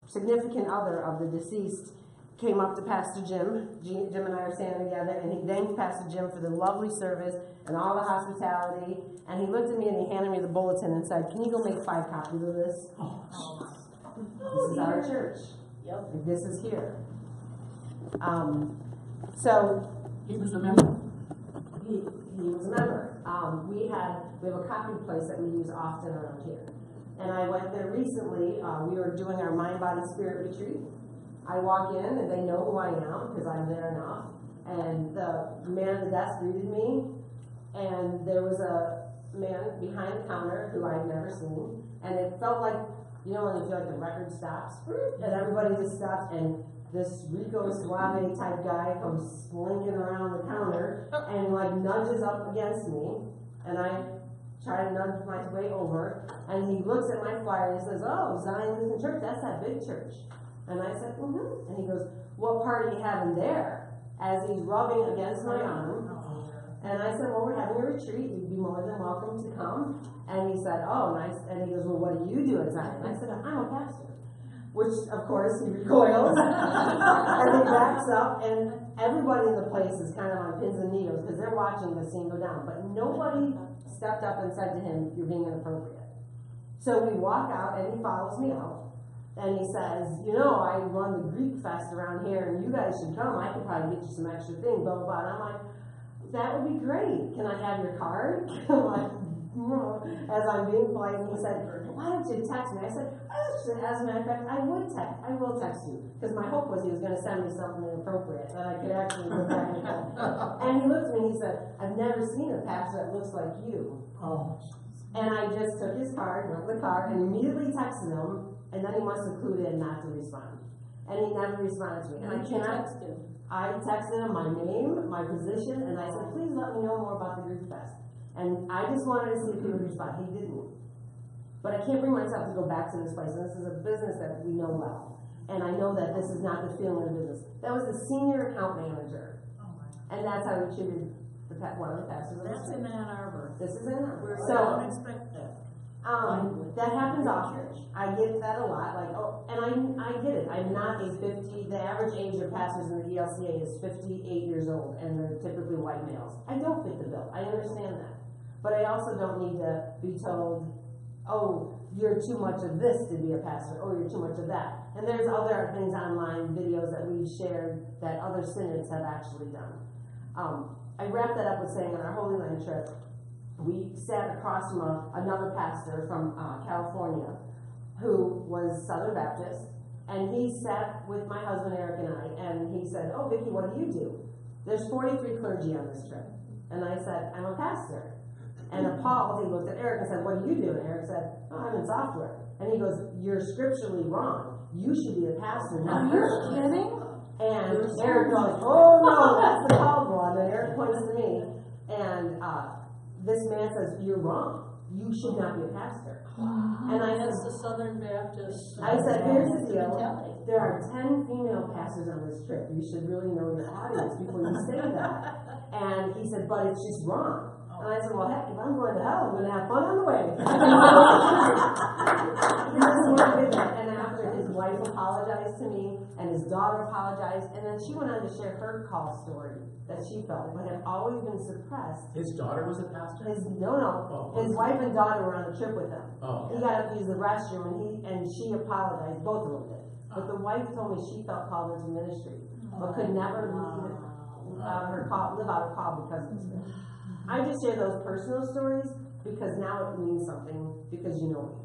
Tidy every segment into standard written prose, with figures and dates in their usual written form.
significant other of the deceased came up to Pastor Jim. Jim and I are standing together, and he thanked Pastor Jim for the lovely service and all the hospitality. And he looked at me and he handed me the bulletin and said, "Can you go make 5 copies of this? This is our church. Yep. This is here." So he was a member. He was a member. We have a coffee place that we use often around here. And I went there recently. We were doing our Mind, Body, Spirit retreat. I walk in and they know who I am because I'm there enough. And the man at the desk greeted me. And there was a man behind the counter who I'd never seen. And it felt like, you know, when you feel like the record stops and everybody just stops, and this Rico Suave type guy comes slinking around the counter and like nudges up against me, and I try to nudge my way over, and he looks at my flyer and he says, "Oh, Zion Lutheran Church, that's that big church." And I said, "Mm-hmm." And he goes, "What part are you having there?" As he's rubbing against my arm. And I said, "Well, we're having a retreat. You'd be more than welcome to come." And he said, "Oh, nice." And he goes, "Well, what do you do at Zion?" And I said, "I'm a pastor." Which, of course, he recoils. And he backs up, and everybody in the place is kind of on pins and needles because they're watching the scene go down. But nobody stepped up and said to him, "You're being inappropriate." So we walk out, and he follows me out. And he says, "You know, I run the Greek Fest around here, and you guys should come. I could probably get you some extra things, blah, blah, blah." And I'm like, "That would be great. Can I have your card?" I'm like, as I'm being polite, and he said, "Why don't you text me?" I said, "As a matter of fact, I will text you." Because my hope was he was going to send me something inappropriate that I could actually go back and tell. And he looked at me and he said, "I've never seen a pastor that looks like you." Oh. And I just took his card, went to the car, and immediately texted him, and then he must have clued in not to respond. And he never responded to me. And I texted him my name, my position, and I said, "Please let me know more about the Greek Fest." And I just wanted to see if he would respond. He didn't. But I can't bring myself to go back to this place. And this is a business that we know well. And I know that this is not the feeling of the business. That was the senior account manager. And that's how we treated one of the pastors. That's in Ann Arbor. This is in Ann Arbor. So don't expect that. That happens often. I get that a lot. Like, oh, and I get it. I'm not a 50. The average age of pastors in the ELCA is 58 years old, and they're typically white males. I don't fit the bill. I understand that, but I also don't need to be told, "Oh, you're too much of this to be a pastor," or "You're too much of that." And there's other things online, videos that we've shared that other synods have actually done. I wrap that up with saying on our Holy Land trip, we sat across from another pastor from California who was Southern Baptist, and he sat with my husband Eric and I, and he said, "Oh, Vicki, what do you do?" There's 43 clergy on this trip. And I said, "I'm a pastor." And appalled, he looked at Eric and said, "What do you do?" And Eric said, "Oh, I'm in software." And he goes, "You're scripturally wrong. You should be a pastor, not You're kidding? And Eric goes, "Oh no, that's the called one." And Eric points to me, and this man says, "You're wrong. You should not be a pastor." And I That's said, the Southern Baptist. I said, "Here's the deal. There are 10 female pastors on this trip. You should really know your audience before you say that." And he said, "But it's just wrong." And I said, "Well, heck, if I'm going to hell, I'm going to have fun on the way." And after his wife apologized to me, and his daughter apologized, and then she went on to share her call story that she felt, but had always been suppressed. His daughter was a pastor? His wife and daughter were on the trip with him. Oh. He got up to use the restroom, and she apologized. Both of them did. But the wife told me she felt called into ministry, but could never live out her call because of this. I just share those personal stories because now it means something because you know me.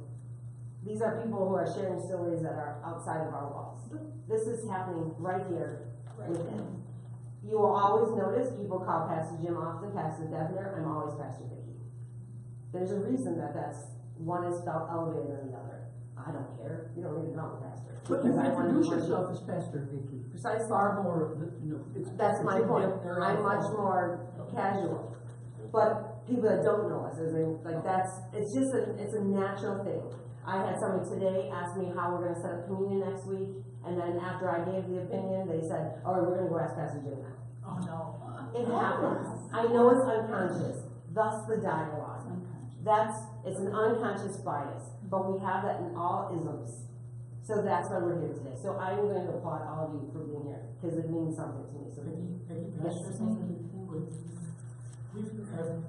These are people who are sharing stories that are outside of our walls. This is happening right here within. You will always notice people call Pastor Jim often Pastor Devner. I'm always Pastor Vicki. There's a reason that's one is felt elevated than the other. I don't care. You don't need to call me pastor. But you introduce yourself as Pastor Vicki. Precisely. Far more, that's my point. I'm much more casual. But people that don't know us, it's a natural thing. I had somebody today ask me how we're going to set up communion next week, and then after I gave the opinion, they said, "Oh, we're going to go ask Pastor Jim now." Oh no. It happens. I know it's unconscious. Thus the dialogue. It's an unconscious bias, but we have that in all isms. So that's why we're here today. So I'm going to applaud all of you for being here, because it means something to me. So Vicky, can I Yes. share something? We've had,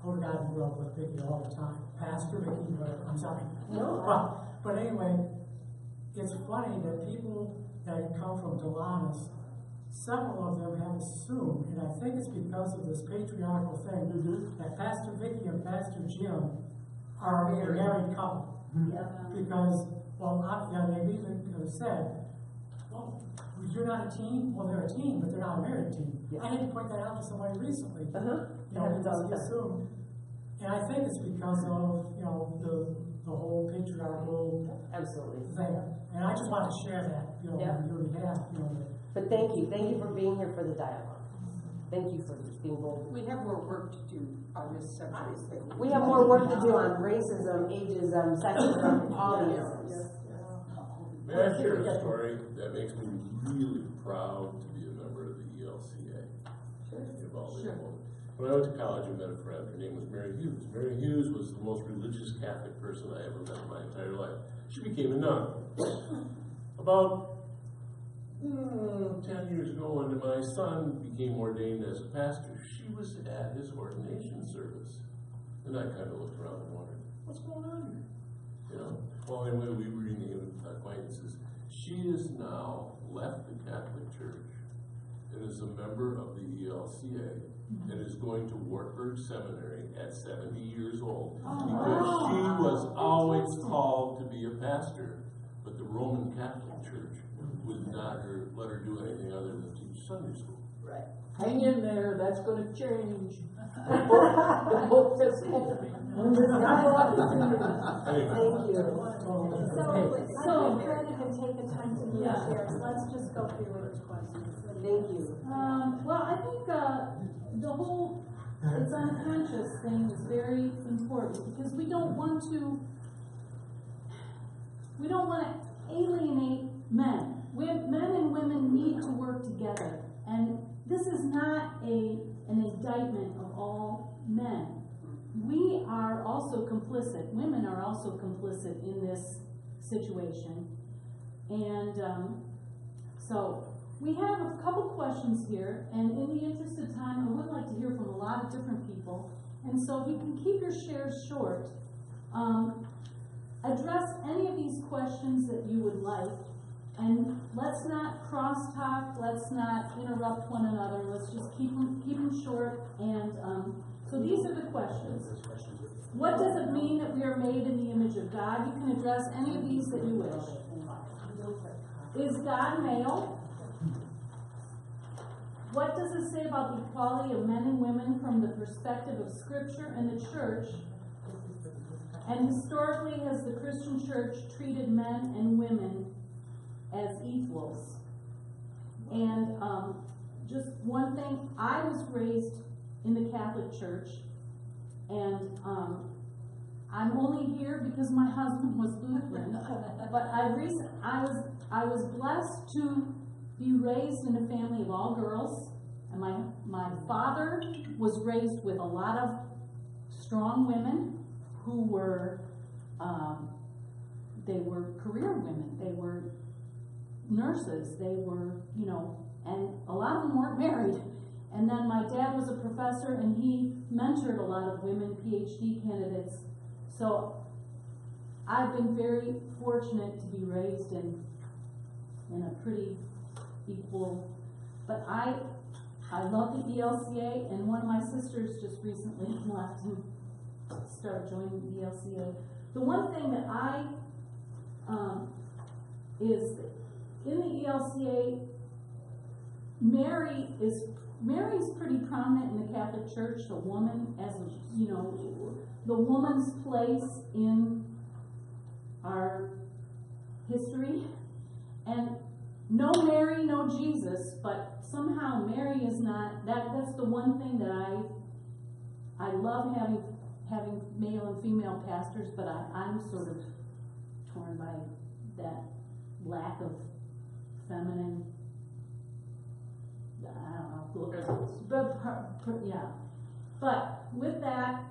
our dad grew up with Vicky all the time. Pastor Vicky, but I'm sorry. No. But anyway, it's funny that people that come from Delanis, several of them have assumed, and I think it's because of this patriarchal thing, that Pastor Vicky and Pastor Jim are a married couple. Because, well, they've even said, well, you're not a team? Well, they're a team, but they're not a married team. I had to point that out to somebody recently. Because he assumed, and I think it's because of, the whole patriarchal thing. And I just want to share that, on your behalf, But thank you for being here for the dialogue. Thank you for being bold. We have more work to do on this subject. We have more work to do on racism, ageism, sexism, all the isms. May I share a story that makes me really proud to be a member of the ELCA? Sure. When I went to college, I met a friend. Her name was Mary Hughes. Mary Hughes was the most religious Catholic person I ever met in my entire life. She became a nun. About 10 years ago, when my son became ordained as a pastor, she was at his ordination service. And I kind of looked around and wondered, what's going on here? Well, anyway, we were renewed acquaintances. She has now left the Catholic Church and is a member of the ELCA and is going to Wartburg Seminary at 70 years old because she was always called to be a pastor, but the Roman Catholic Church would not let her do anything other than teach Sunday school. Right. Hang in there, that's gonna change. Thank you. So Brandon can take the time to be here, so let's just go through those questions. Thank you. Well, I think the whole it's unconscious thing is very important because we don't want to alienate men. Men and women need to work together, and this is not an indictment of all men. We are also complicit. Women are also complicit in this situation, and so we have a couple questions here. And in the interest of time, I would like to hear from a lot of different people, and so we can keep your shares short. Address any of these questions that you would like. And let's not crosstalk, let's not interrupt one another, let's just keep them short. And so these are the questions. What does it mean that we are made in the image of God? You can address any of these that you wish. Is God male? What does it say about the equality of men and women from the perspective of Scripture and the Church? And historically, has the Christian Church treated men and women as equals? And just one thing, I was raised in the Catholic Church, and I'm only here because my husband was Lutheran. But I was blessed to be raised in a family of all girls, and my father was raised with a lot of strong women who were they were career women. They were nurses, they were, and a lot of them weren't married. And then my dad was a professor, and he mentored a lot of women PhD candidates. So I've been very fortunate to be raised in a pretty equal, but I love the ELCA, and one of my sisters just recently left and started joining the ELCA. The one thing that is in the ELCA, Mary is pretty prominent in the Catholic Church. The woman, as the woman's place in our history, and no Mary, no Jesus, but somehow Mary is not. That's the one thing that I love having male and female pastors, but I'm sort of torn by that lack of feminine, I don't know, but yeah. But with that,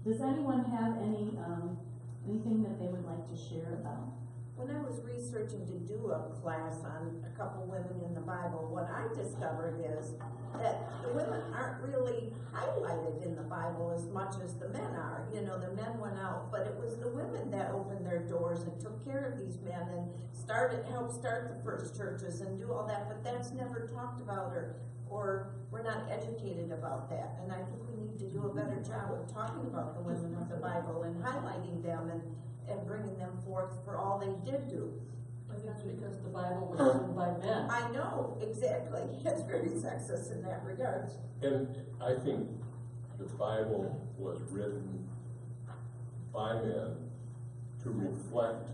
does anyone have anything that they would like to share about When I was researching to do a class on a couple women in the Bible, what I discovered is that the women aren't really highlighted in the Bible as much as the men are. You know, the men went out, but it was the women that opened their doors and took care of these men and helped start the first churches and do all that, but that's never talked about, or we're not educated about that. And I think we need to do a better job of talking about the women of the Bible and highlighting them and bringing them forth for all they did do. I think it's because the Bible was written by men. I know, exactly. It's very sexist in that regard. And I think the Bible was written by men to reflect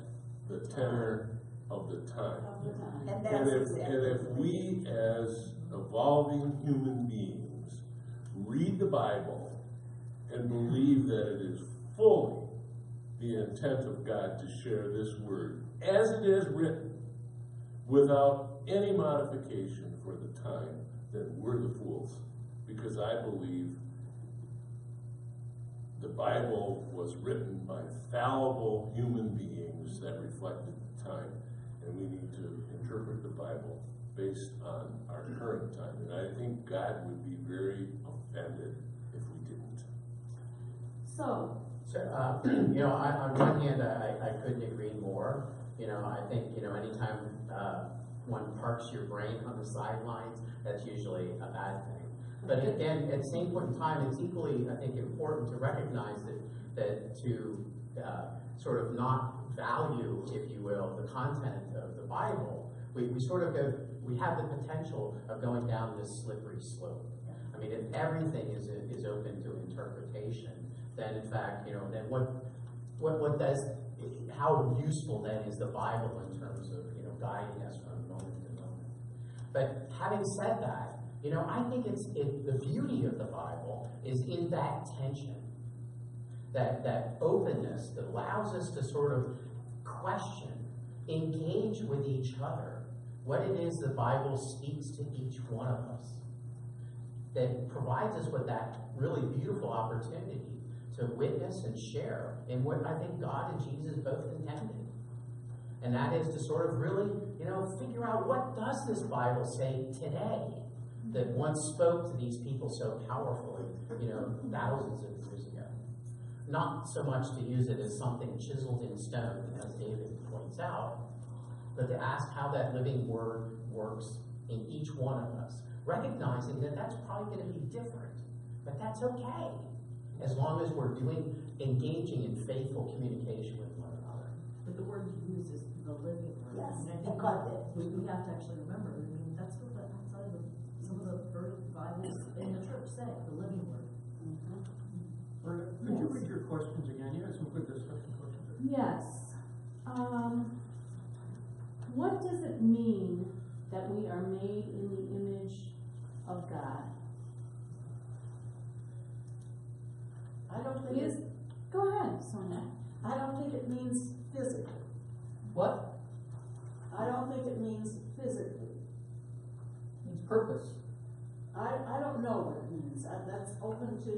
the tenor of the time. And that's And exactly. if we as evolving human beings read the Bible and believe that it is fully the intent of God to share this word as it is written, without any modification for the time, then we're the fools. Because I believe the Bible was written by fallible human beings that reflected the time, and we need to interpret the Bible based on our current time. And I think God would be very offended if we didn't. So, You know, on one hand, I couldn't agree more. You know, I think, you know, anytime one parks your brain on the sidelines, that's usually a bad thing. But again, at the same point in time, it's equally, I think, important to recognize that to sort of not value, if you will, the content of the Bible, we sort of we have the potential of going down this slippery slope. I mean, if everything is open to interpretation, then in fact, you know, then what does, how useful then is the Bible in terms of, you know, guiding us from moment to moment? But having said that, you know, I think the beauty of the Bible is in that tension, that openness that allows us to sort of question, engage with each other, what it is the Bible speaks to each one of us, that provides us with that really beautiful opportunity to witness and share in what I think God and Jesus both intended. And that is to sort of really, you know, figure out what does this Bible say today that once spoke to these people so powerfully, you know, thousands of years ago. Not so much to use it as something chiseled in stone, as David points out, but to ask how that living word works in each one of us, recognizing that that's probably going to be different, but that's okay, as long as we're engaging in faithful communication with one another. But the word you use is the living word. Yes, And I I think got that. we have to actually remember, I mean, that's what the outside of some of the early Bibles in the church say, the living word. Brenda, could you read your questions again? You had some good discussion questions. yes. What does it mean that we are made in the image of God? I don't think Is, go ahead, Sonia. I don't think it means physically. What? I don't think it means physically. Means purpose. I don't know what it means. That's open to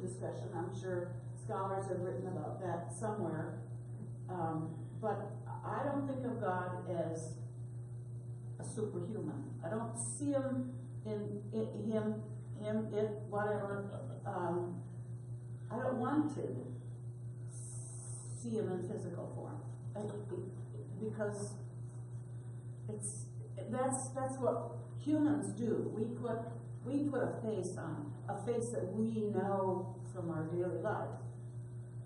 discussion. I'm sure scholars have written about that somewhere. But I don't think of God as a superhuman. I don't see him whatever. I don't want to see him in physical form. Because that's what humans do. We put a face on, a face that we know from our daily life.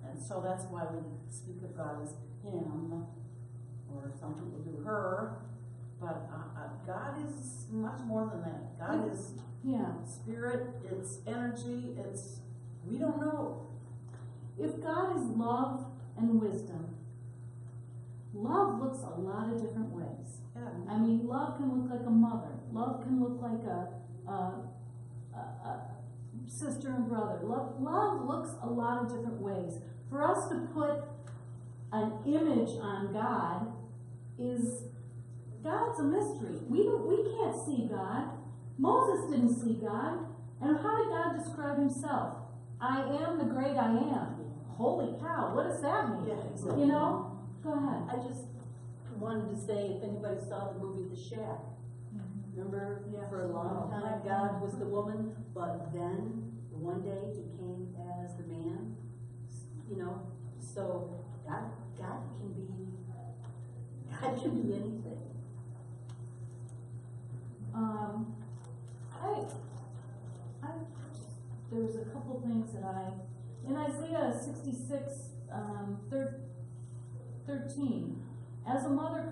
And so that's why we speak of God as him, or some people do her, but God is much more than that. God is spirit, it's energy, we don't know. If God is love and wisdom, love looks a lot of different ways. Yeah. I mean, love can look like a mother. Love can look like a sister and brother. Love looks a lot of different ways. For us to put an image on God God's a mystery. We can't see God. Moses didn't see God. And how did God describe himself? I am the great I am. Holy cow, what does that mean? Yeah, exactly. You know? Go ahead. wanted to say, if anybody saw the movie The Shack, remember, Yeah. for a long time, God was the woman, but then, one day, he came as the man, you know, so God can be anything. There's a couple things that in Isaiah 66, 13, as a mother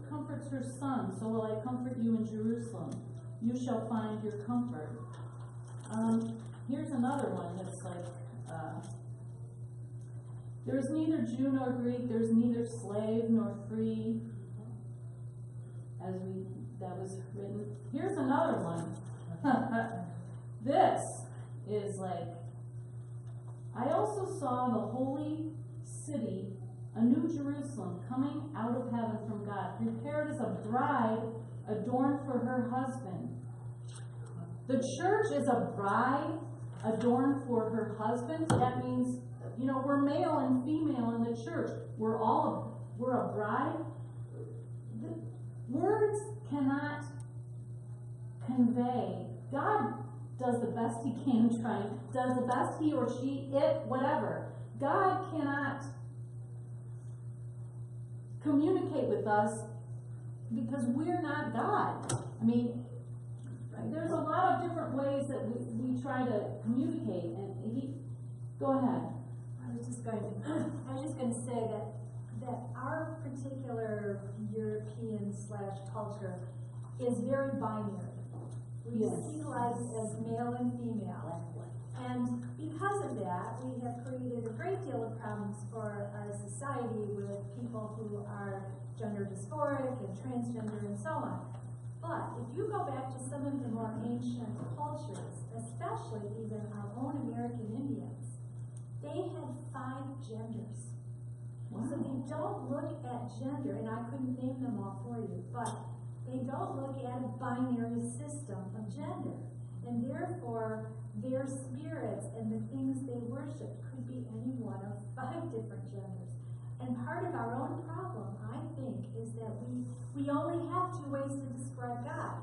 comforts her son, so will I comfort you in Jerusalem. You shall find your comfort. Here's another one that's like, there is neither Jew nor Greek, there is neither slave nor free, that was written. Here's another one. This is like, I also saw the holy city, a new Jerusalem, coming out of heaven from God, prepared as a bride adorned for her husband. The church is a bride adorned for her husband. That means, you know, we're male and female in the church. We're a bride. The words cannot convey. God does the best he can, does the best he or she, it, whatever. God cannot communicate with us because we're not God. I mean, there's a lot of different ways that we try to communicate, and go ahead. I was just going to say that our particular European / culture is very binary. We see life as male and female. And because of that, we have created a great deal of problems for our society with people who are gender dysphoric and transgender and so on. But if you go back to some of the more ancient cultures, especially even our own American Indians, they had 5 genders. Wow. So they don't look at gender, and I couldn't name them all for you, but they don't look at a binary system of gender. And therefore, their spirits and the things they worship could be any one of 5 different genders. And part of our own problem, I think, is that we only have 2 ways to describe God.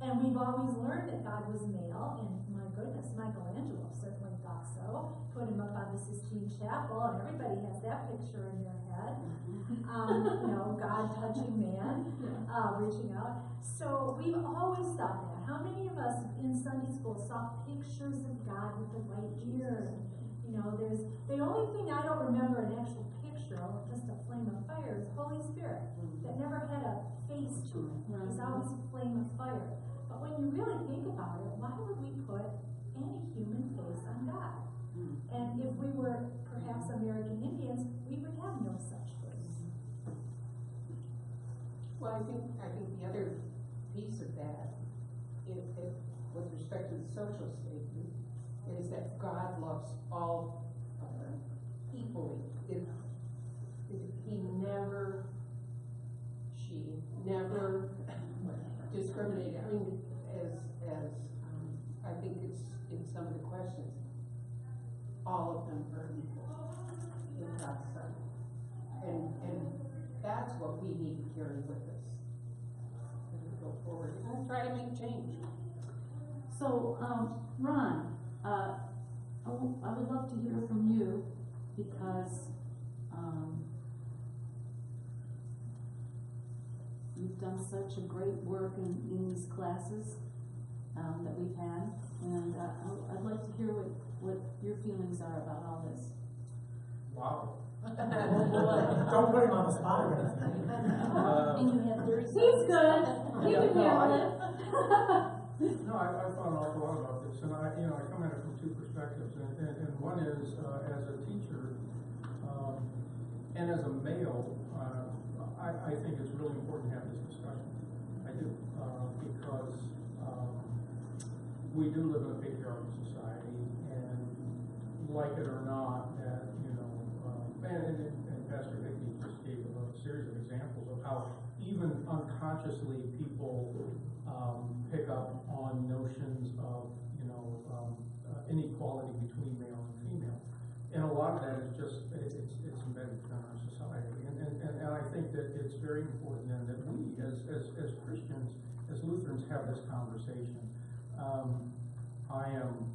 And we've always learned that God was male, and my goodness, Michelangelo certainly thought so. Put him up on the Sistine Chapel, and everybody has that picture in their head. You know, God touching man, reaching out. So we've always thought that. How many of us in Sunday school saw pictures of God with the white ear? You know, there's the only thing I don't remember an actual picture, just a flame of fire, is Holy Spirit. That never had a face to it. It was always a flame of fire. But when you really think about it, why would we put any human face on God? And if we were perhaps American Indians, we would have no such face. Well, I think the other piece of that, with respect to the social statement, is that God loves all equally. He never, she never discriminated. I mean, as I think it's in some of the questions, all of them are equal in God's sight, and that's what we need to carry with us as we go forward and try to make change. So, Ron, I would love to hear from you because you've done such a great work in these classes that we've had, and I'd like to hear what your feelings are about all this. Wow. Don't put him on the spot or anything. And you have 30 He's seconds. good. He can handle it. No, I thought an awful lot about this, and I come at it from 2 perspectives, and one is as a teacher and as a male, I think it's really important to have this discussion. I do, because we do live in a patriarchal society, and like it or not, that and Pastor Vicky just gave a series of examples of how even unconsciously people pick up on notions of inequality between male and female. And a lot of that is just, it's embedded in our society. And I think that it's very important then that we, as Christians, as Lutherans, have this conversation. I am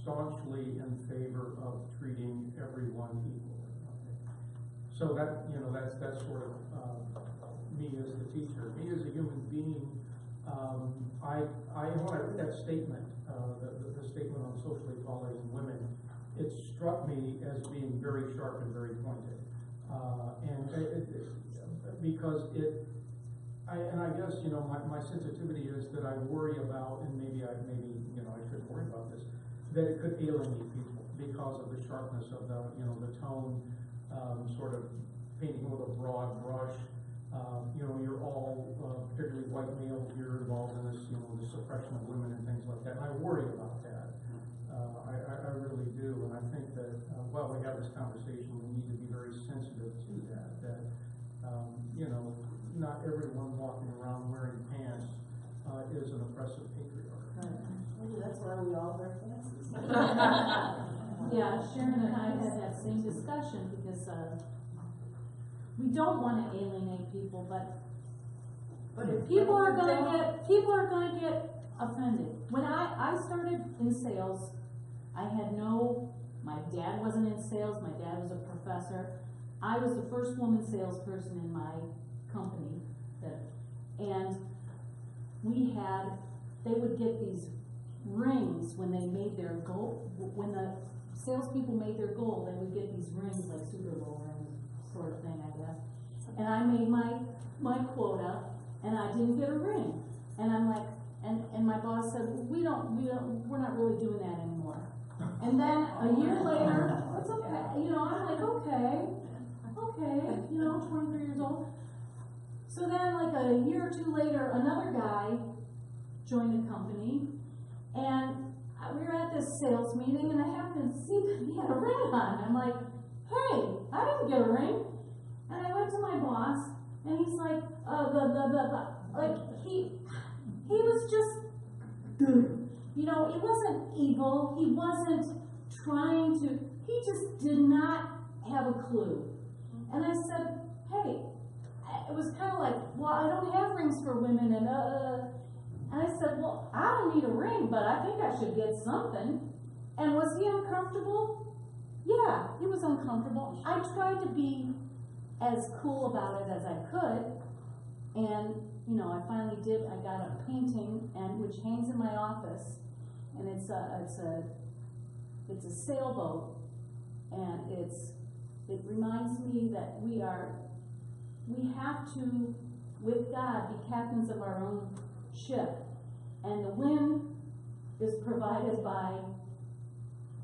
staunchly in favor of treating everyone equally. Okay? So that, you know, that's sort of me as the teacher. Me as a human being, when I read that statement, the statement on social equality in women, it struck me as being very sharp and very pointed. Because I guess, you know, my sensitivity is that I worry about, and maybe I shouldn't worry about this, that it could alienate people because of the sharpness of the, you know, the tone, sort of painting with a broad brush. You know, you're all, particularly white males here, involved in this, you know, the suppression of women and things like that. And I worry about that. I really do. And I think that while we have this conversation, we need to be very sensitive to that. That you know, not everyone walking around wearing pants is an oppressive patriarch. Maybe that's why we all wear pants. Yeah, Sharon and I had that same discussion because we don't want to alienate people, but people are gonna get offended. When I started in sales, my dad wasn't in sales, my dad was a professor. I was the first woman salesperson in my company, and they would get these rings when they made their goal. When the salespeople made their goal, they would get these rings, like Super Bowl rings, sort of thing, I guess. And I made my quota, and I didn't get a ring. And I'm like, and my boss said, we're not really doing that anymore. And then a year later, it's okay, you know, I'm like, okay, you know, 23 years old. So then, like a year or two later, another guy joined the company, and we were at this sales meeting, and I happened to see that he had a ring on. I'm like, hey, I didn't get a ring. And I went to my boss, and he's like, like he was just, you know, it wasn't evil. He wasn't trying to. He just did not have a clue. And I said, hey, it was kind of like, well, I don't have rings for women, and I said, well, I don't need a ring, but I think I should get something. And was he uncomfortable? Yeah, he was uncomfortable. I tried to be as cool about it as I could, and you know, I finally did. I got a painting, and which hangs in my office, and it's a sailboat, and it reminds me that we have to, with God, be captains of our own ship, and the wind is provided by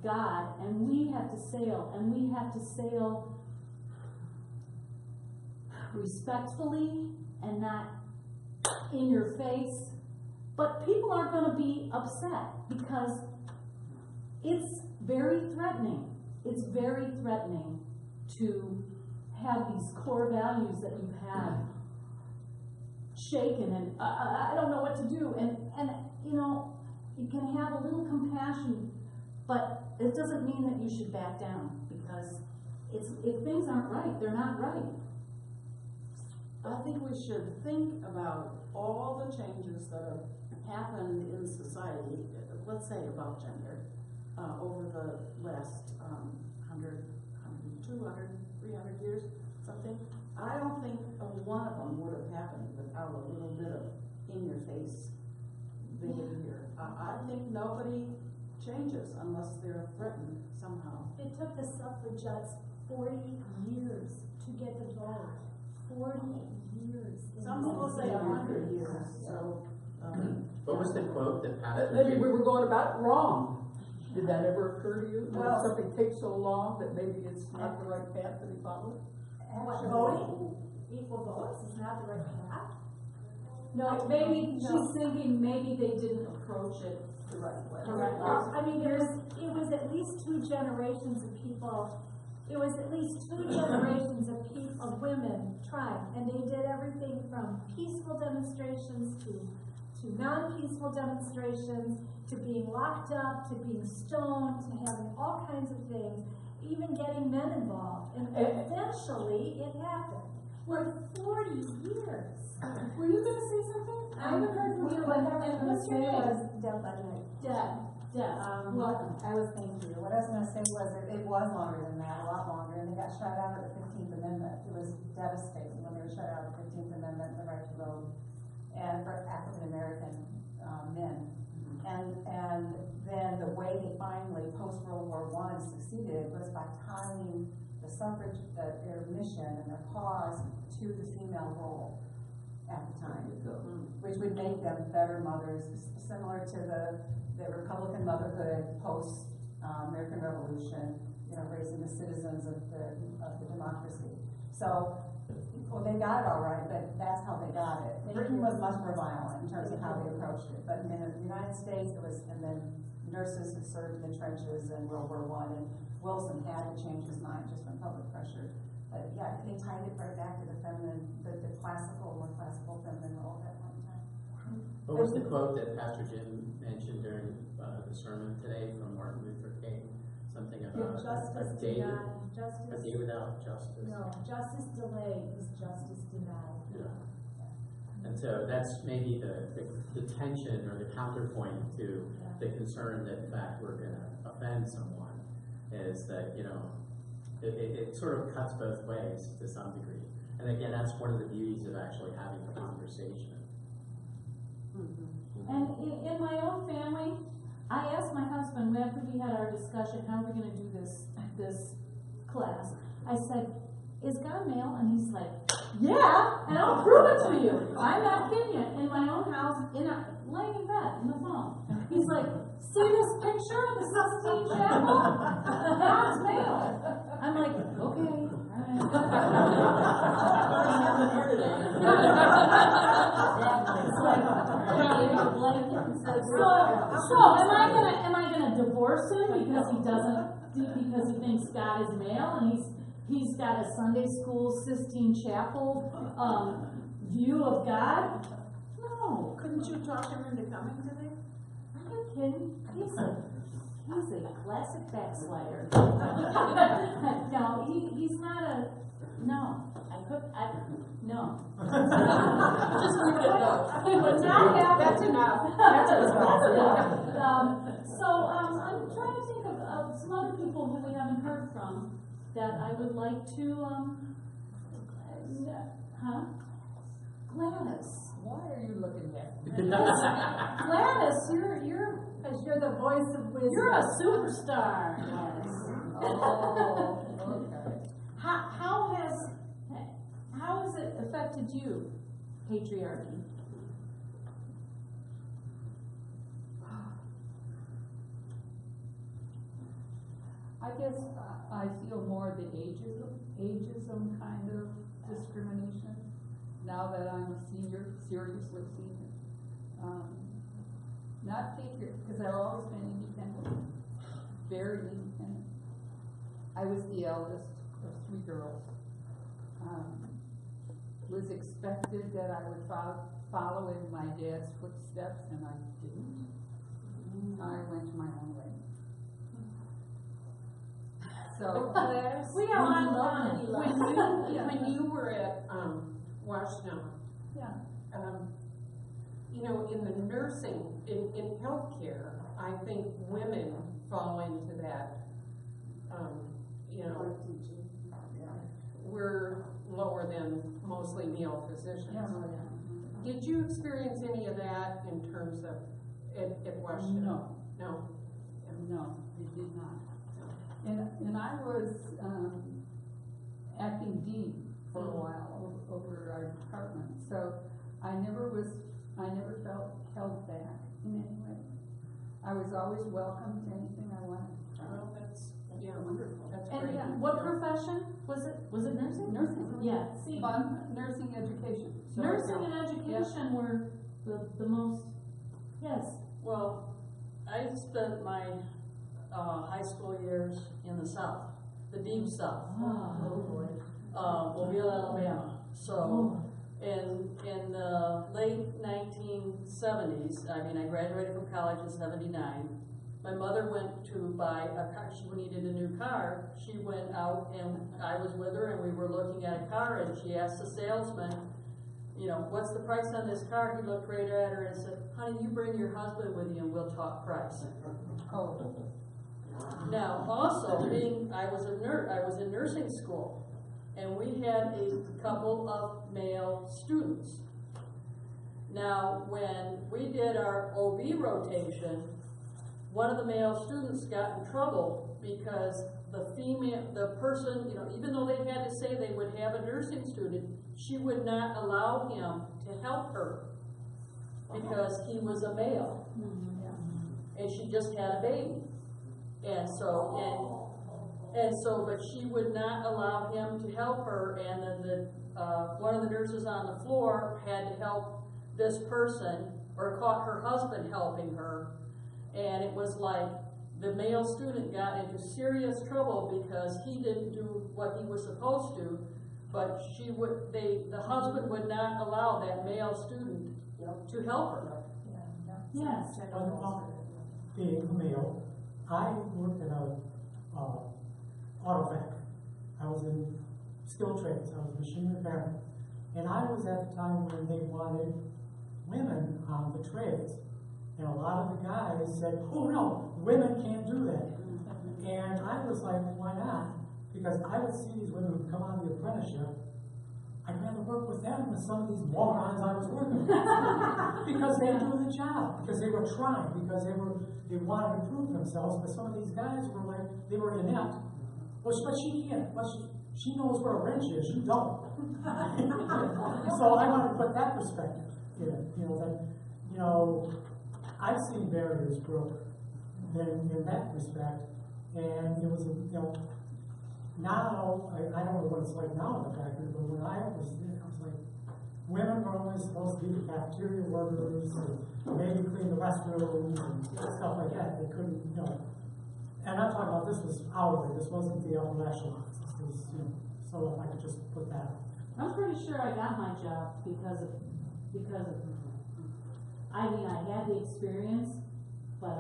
God, and we have to sail, and we have to sail respectfully and not in your face. But people aren't going to be upset because it's very threatening. It's very threatening to have these core values that you've had shaken, and I don't know what to do. And you know, you can have a little compassion, but it doesn't mean that you should back down, because if things aren't right, they're not right. I think we should think about all the changes that have happened in society, let's say about gender, over the last 100, 200, 300 years, something. I don't think one of them would have happened without a little bit of in-your-face behavior. I think nobody changes unless they're threatened somehow. It took the suffragettes 40 years to get the vote. 40 years. Some people say 100 years, so. What was the quote that Pastor Maybe we were going about it wrong. Did that ever occur to you? Well- That something takes so long that maybe it's not the right path to be followed? What, voting? Equal votes is not the right path. No, maybe she's thinking maybe they didn't approach it The right way. correctly. I mean, it was at least two generations of people. It was at least two generations of women trying, and they did everything from peaceful demonstrations to non-peaceful demonstrations, to being locked up, to being stoned, to having all kinds of things. even getting men involved, and eventually it happened. For 40 years. Were you gonna say something? I haven't heard from you, What but I was gonna what's your say name? was Deb Budnick. Deb, welcome. I was thank you. What I was gonna say was it was longer than that, a lot longer, and they got shut out of the 15th Amendment. It was devastating when they were shut out of the 15th Amendment, the right to vote, and for African American men. And then the way they finally, post World War I, succeeded was by tying the suffrage, their mission and their cause to the female role at the time, which would make them better mothers, similar to the Republican motherhood post American Revolution, you know, raising the citizens of the democracy. So, well, they got it all right, but that's how they got it. Britain was much more violent in terms of how they approached it, but in the United States, it was, and then nurses who served in the trenches in World War I, and Wilson had to change his mind just from public pressure. But yeah, they tied it right back to the feminine, the more classical feminine role at that point in time. What was the quote that Pastor Jim mentioned during the sermon today from Martin Luther King? Something about Justice a day, denied, a justice, day without justice. no, justice delayed is justice denied. Yeah. And so that's maybe the tension or the counterpoint to the concern that in fact we're going to offend someone, is that, you know, it sort of cuts both ways to some degree. And again, that's one of the beauties of actually having a conversation. And in my own family, I asked my husband after we had our discussion, how we're gonna do this class. I said, is God male? And he's like, yeah, and I'll prove it to you. I'm not kidding you. In my own house, laying in bed, in the phone. He's like, see this picture of the Sistine Chapel? God's male. I'm like, okay, So am I gonna divorce him because he thinks God is male and he's got a Sunday school Sistine Chapel view of God? No. Couldn't you talk him into coming today? Are you kidding? He's a classic backslider. No, he's not a, no. No. Just leave it at that. He would not have. That's enough. That's enough. I'm trying to think of some other people who we haven't heard from that I would like to, Gladys. Why are you looking at me? Gladys, you're, Because you're the voice of wisdom. you're a superstar, Gladys. Oh, okay. How has it affected you, patriarchy? I guess I feel more the ageism kind of discrimination now that I'm a senior, seriously senior. Not patriot, because I've always been independent, very independent. I was the eldest of 3 girls. Was expected that I would follow in my dad's footsteps, and I didn't. I went my own way. So, We got a lot of fun. When you were at Washington, yeah. you know, in the nursing, in healthcare, I think women fall into that. You know, we're lower than mostly male physicians. Did you experience any of that in terms of at Washington? No. No. No, it did not. And I was acting dean for a while over our department, so I never felt held back in any way. I was always welcome to anything I wanted. Well, that's wonderful. That's great. And what profession was it? Was it nursing? Nursing. Yeah. See, Nursing education. So, nursing and education were the most. Yes. Well, I spent my high school years in the South, the deep South. Oh boy. Mobile, Alabama. So, in the late 1970s, I mean, I graduated from college in '79, my mother went to buy a car, she needed a new car, she went out and I was with her and we were looking at a car and she asked the salesman, you know, what's the price on this car? He looked right at her and said, honey, you bring your husband with you and we'll talk price. Oh. Now, also, I was in nursing school, and we had a couple of male students. Now, when we did our OB rotation, one of the male students got in trouble because the person, you know, even though they had to say they would have a nursing student, she would not allow him to help her because he was a male. And she just had a baby. And so, but she would not allow him to help her, and then one of the nurses on the floor had to help this person, or caught her husband helping her, and it was like the male student got into serious trouble because he didn't do what he was supposed to, but the husband would not allow that male student to help her. Yes. Being a male, I worked at a auto factory. I was in skilled trades. I was a machine repairman. And I was at the time when they wanted women on the trades. And a lot of the guys said, oh no, women can't do that. And I was like, why not? Because I would see these women who come out of the apprenticeship. I'd rather work with them than some of these morons I was working with. Because they do the job, because they were trying, because they wanted to prove themselves. But some of these guys were like, they were inept. But she can't. But she knows where a wrench is. You don't. So I want to put that perspective in. I've seen barriers broken in that respect, and it was now, I don't know what it's like now in the factory, but when I was there, I was like, women were only supposed to be the cafeteria workers, or maybe clean the restrooms, and stuff like that. They couldn't, and I'm talking about this was hourly, this wasn't the upper echelons. This was, so if I could just put that. I'm pretty sure I got my job because of, I mean, I had the experience, but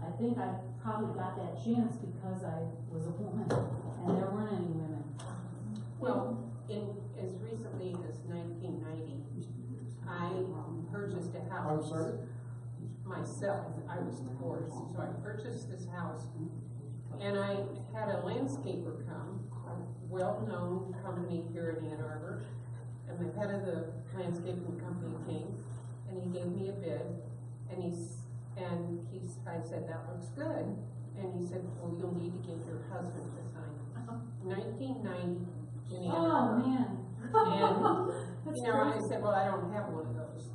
I think I probably got that chance because I was a woman. And there weren't any women. Well, as recently as 1990, I purchased a house. I'm sorry? Myself. I was divorced, so I purchased this house, and I had a landscaper come, a well-known company here in Ann Arbor, and the head of the landscaping company came, and he gave me a bid, and I said, that looks good, and he said, well, you'll need to get your husband to sign. 1990 in Ann Arbor. Oh, man. And, I said, well, I don't have one of those.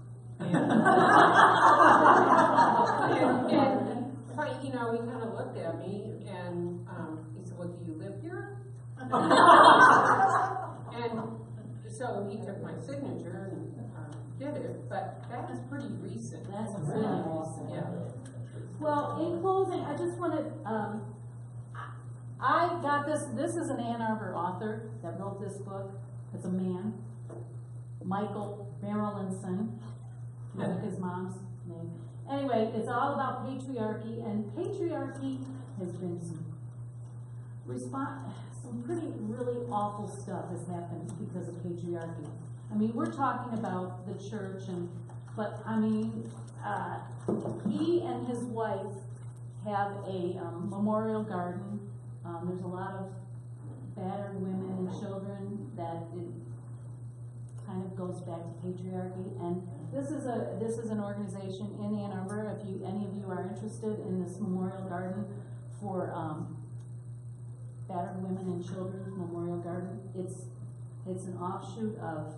But, he kind of looked at me, and he said, well, do you live here? And so he took my signature and did it, but that was pretty recent. That's really recent. Yeah. Well, in closing, I just want to, I got this is an Ann Arbor author that wrote this book. It's a man, Michael Marilynson, his mom's name. Anyway, it's all about patriarchy, and patriarchy has been some pretty really awful stuff has happened because of patriarchy. I mean, we're talking about the church, but I mean, he and his wife have a memorial garden. There's a lot of battered women and children that it kind of goes back to patriarchy. And this is an organization in Ann Arbor. If any of you are interested in this memorial garden for battered women and children's memorial garden, it's an offshoot of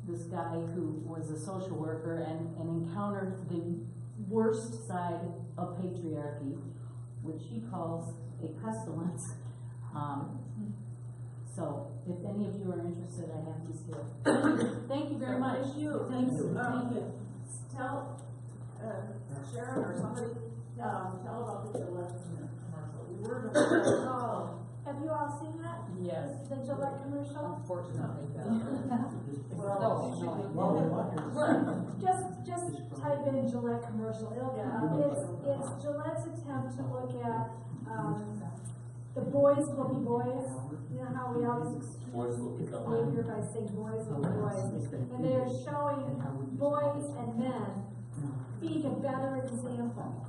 this guy who was a social worker and encountered the worst side of patriarchy, which he calls a pestilence. So, if any of you are interested, I have these here. Thank you very much. Thank you. Thank you. Thank you. Tell Sharon or somebody, tell about the commercial. We were going to call Have you all seen that? Yes. The Gillette commercial? Unfortunately, Just type in Gillette commercial, it'll come up. It's Gillette's attempt to look at, the boys will be boys. You know how we always Boys excuse will become behavior by saying boys will be boys. And they are showing boys and men being a better example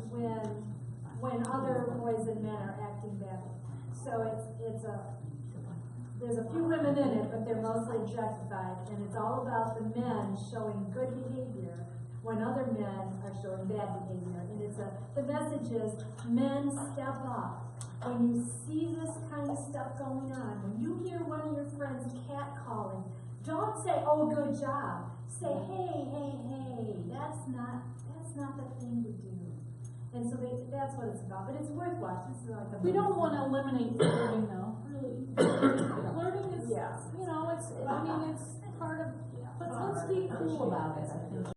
when other boys and men are acting badly. So there's a few women in it, but they're mostly objectified, and it's all about the men showing good behavior when other men are showing bad behavior. And the message is, men, step up. When you see this kind of stuff going on, when you hear one of your friends catcalling, don't say, oh, good job. Say, hey, that's not the thing to do. And so that's what it's about, but it's worth watching. It's like We don't wanna eliminate flirting though, really. Flirting is, Yeah. you know, it's part of, but let's be cool about it, I think.